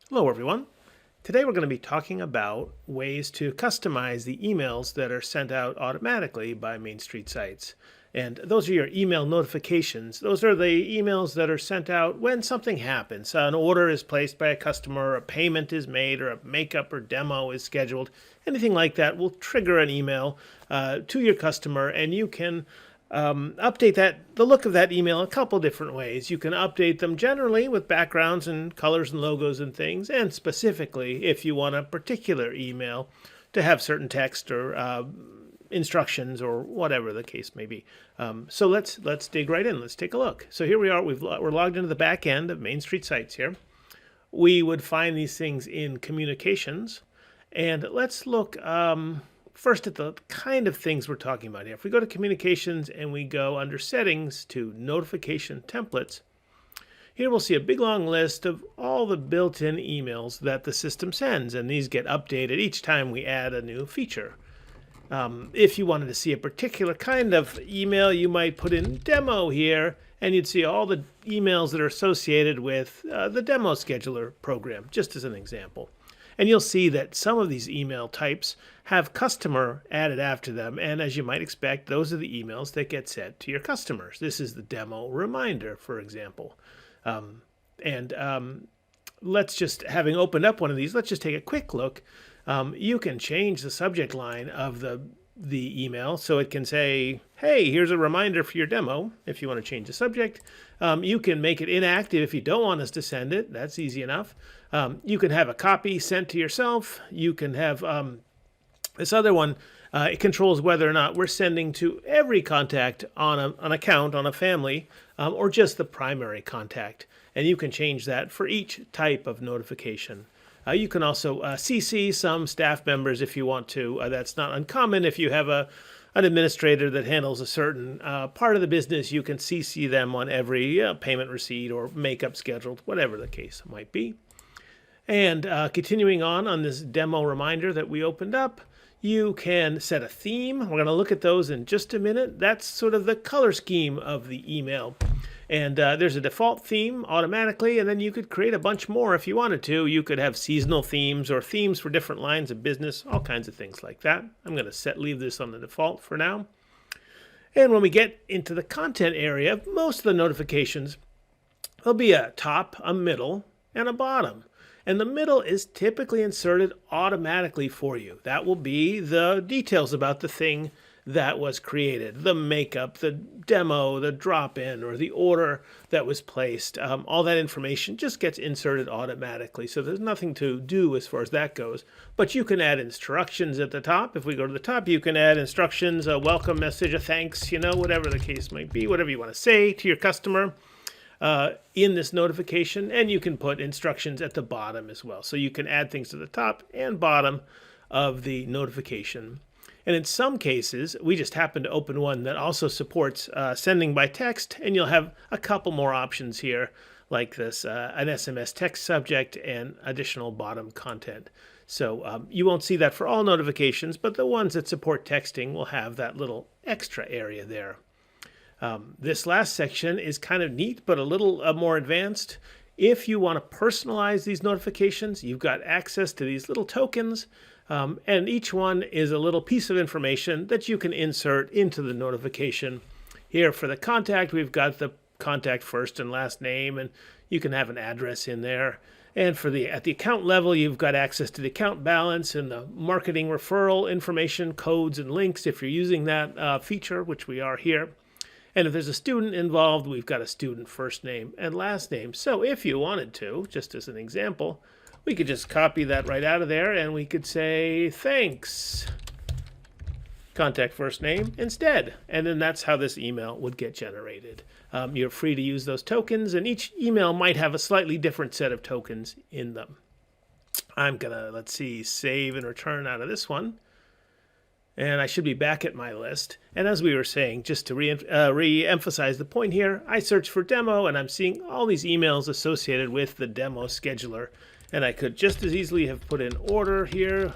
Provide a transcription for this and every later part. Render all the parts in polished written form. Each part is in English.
Hello, everyone. Today we're going to be talking about ways to customize the emails that are sent out automatically by Main Street sites. And those are your email notifications. Those are the emails that are sent out when something happens. An order is placed by a customer, a payment is made, or a makeup or demo is scheduled. Anything like that will trigger an email to your customer, and you can update the look of that email a couple different ways. You can update them generally with backgrounds and colors and logos and things, and specifically if you want a particular email to have certain text or instructions or whatever the case may be. So let's dig right in. Let's take a look. So here we are. We're logged into the back end of Main Street Sites here. We would find these things in communications, and let's look first at the kind of things we're talking about here. If we go to communications and we go under settings to notification templates, here we'll see a big long list of all the built-in emails that the system sends, and these get updated each time we add a new feature. If you wanted to see a particular kind of email, you might put in demo here, and you'd see all the emails that are associated with the demo scheduler program, just as an example. And you'll see that some of these email types have customer added after them. And as you might expect, those are the emails that get sent to your customers. This is the demo reminder, for example. Let's just, having opened up one of these, let's just take a quick look. You can change the subject line of the email so it can say, hey, here's a reminder for your demo, if you want to change the subject. You can make it inactive if you don't want us to send it. That's easy enough. You can have a copy sent to yourself. You can have this other one. It controls whether or not we're sending to every contact on an account, on a family, or just the primary contact. And you can change that for each type of notification. You can also CC some staff members if you want to. That's not uncommon. If you have an administrator that handles a certain part of the business, you can CC them on every payment receipt or makeup scheduled, whatever the case might be. And continuing on this demo reminder that we opened up, you can set a theme. We're going to look at those in just a minute. That's sort of the color scheme of the email. And there's a default theme automatically, and then you could create a bunch more if you wanted to. You could have seasonal themes or themes for different lines of business, all kinds of things like that. I'm going to leave this on the default for now. And when we get into the content area, most of the notifications, there'll be a top, a middle, and a bottom. And the middle is typically inserted automatically for you. That will be the details about the thing that was created, the makeup, the demo, the drop-in, or the order that was placed. All that information just gets inserted automatically, so there's nothing to do as far as that goes. But you can add instructions at the top. If we go to the top, you can add instructions, a welcome message, a thanks, whatever the case might be, whatever you want to say to your customer in this notification, and you can put instructions at the bottom as well. So you can add things to the top and bottom of the notification. And in some cases, we just happen to open one that also supports sending by text, and you'll have a couple more options here, like this, an SMS text subject and additional bottom content. So you won't see that for all notifications, but the ones that support texting will have that little extra area there. This last section is kind of neat, but a little more advanced. If you want to personalize these notifications, you've got access to these little tokens. And each one is a little piece of information that you can insert into the notification. Here for the contact, we've got the contact first and last name, and you can have an address in there. And at the account level, you've got access to the account balance and the marketing referral information, codes and links if you're using that feature, which we are here. And if there's a student involved, we've got a student first name and last name. So if you wanted to, just as an example, we could just copy that right out of there, and we could say, thanks, contact first name instead. And then that's how this email would get generated. You're free to use those tokens, and each email might have a slightly different set of tokens in them. I'm going to, save and return out of this one. And I should be back at my list. And as we were saying, just to re-emphasize the point here, I searched for demo, and I'm seeing all these emails associated with the demo scheduler. And I could just as easily have put in order here,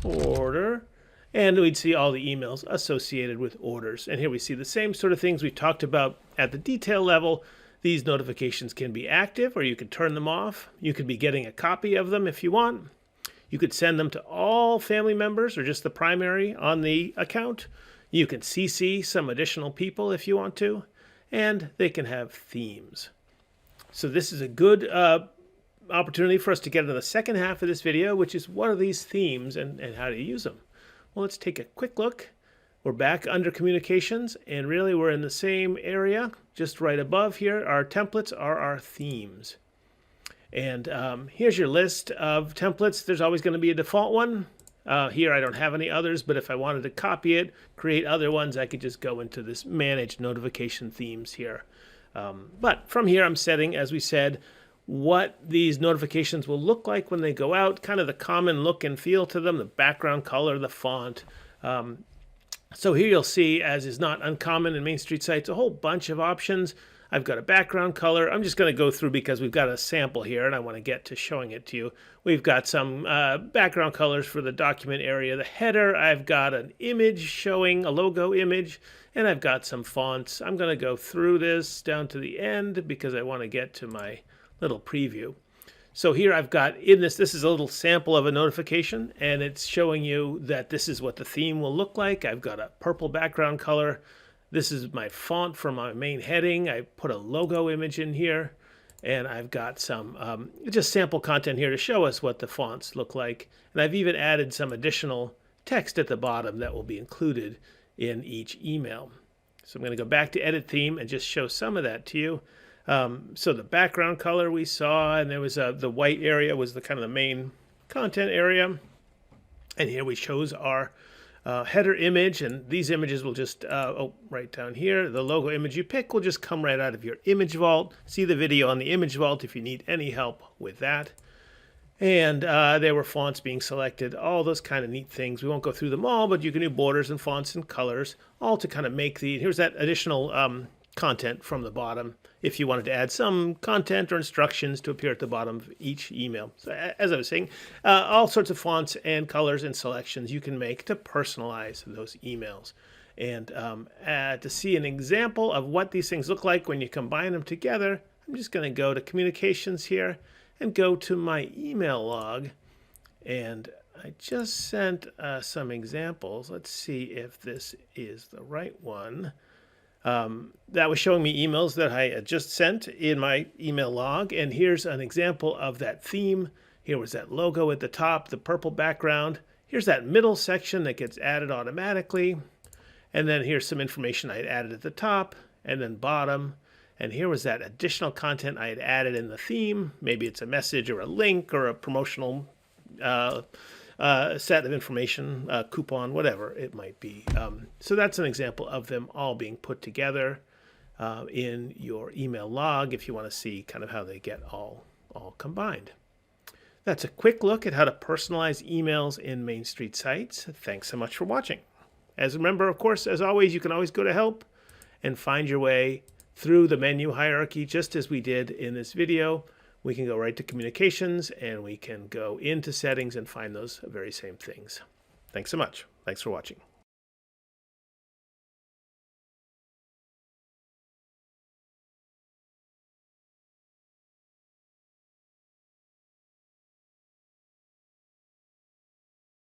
order, and we'd see all the emails associated with orders. And here we see the same sort of things we talked about at the detail level. These notifications can be active or you can turn them off. You could be getting a copy of them if you want. You could send them to all family members or just the primary on the account. You can CC some additional people if you want to, and they can have themes. So this is a good opportunity for us to get into the second half of this video, which is what are these themes and how do you use them? Well, let's take a quick look. We're back under communications, and really we're in the same area. Just right above here, our templates are our themes. And here's your list of templates. There's always going to be a default one. Here I don't have any others, but if I wanted to copy it, create other ones, I could just go into this Manage Notification Themes here. But from here I'm setting, as we said, what these notifications will look like when they go out, kind of the common look and feel to them, the background color, the font. So here you'll see, as is not uncommon in Main Street sites, a whole bunch of options. I've got a background color. I'm just going to go through because we've got a sample here and I want to get to showing it to you. We've got some background colors for the document area. The header, I've got an image showing, a logo image, and I've got some fonts. I'm going to go through this down to the end because I want to get to my little preview. So here I've got in this is a little sample of a notification, and it's showing you that this is what the theme will look like. I've got a purple background color. This is my font for my main heading. I put a logo image in here, and I've got some just sample content here to show us what the fonts look like. And I've even added some additional text at the bottom that will be included in each email. So I'm going to go back to Edit Theme and just show some of that to you. So the background color we saw, and there was the white area was the kind of the main content area. And here we chose our header image, and these images will just, right down here, the logo image you pick will just come right out of your image vault. See the video on the image vault if you need any help with that. And there were fonts being selected, all those kind of neat things. We won't go through them all, but you can do borders and fonts and colors, all to kind of make here's that additional content from the bottom if you wanted to add some content or instructions to appear at the bottom of each email. So as I was saying, all sorts of fonts and colors and selections you can make to personalize those emails. And to see an example of what these things look like when you combine them together, I'm just going to go to Communications here and go to my email log. And I just sent some examples. Let's see if this is the right one. That was showing me emails that I had just sent in my email log. And here's an example of that theme. Here was that logo at the top, the purple background. Here's that middle section that gets added automatically. And then here's some information I had added at the top and then bottom. And here was that additional content I had added in the theme. Maybe it's a message or a link or a promotional set of information, coupon, whatever it might be. So that's an example of them all being put together in your email log if you want to see kind of how they get all combined. That's a quick look at how to personalize emails in Main Street sites. Thanks so much for watching. As remember, of course, as always, you can always go to Help and find your way through the menu hierarchy just as we did in this video. We can go right to Communications, and we can go into Settings and find those very same things. Thanks so much. Thanks for watching.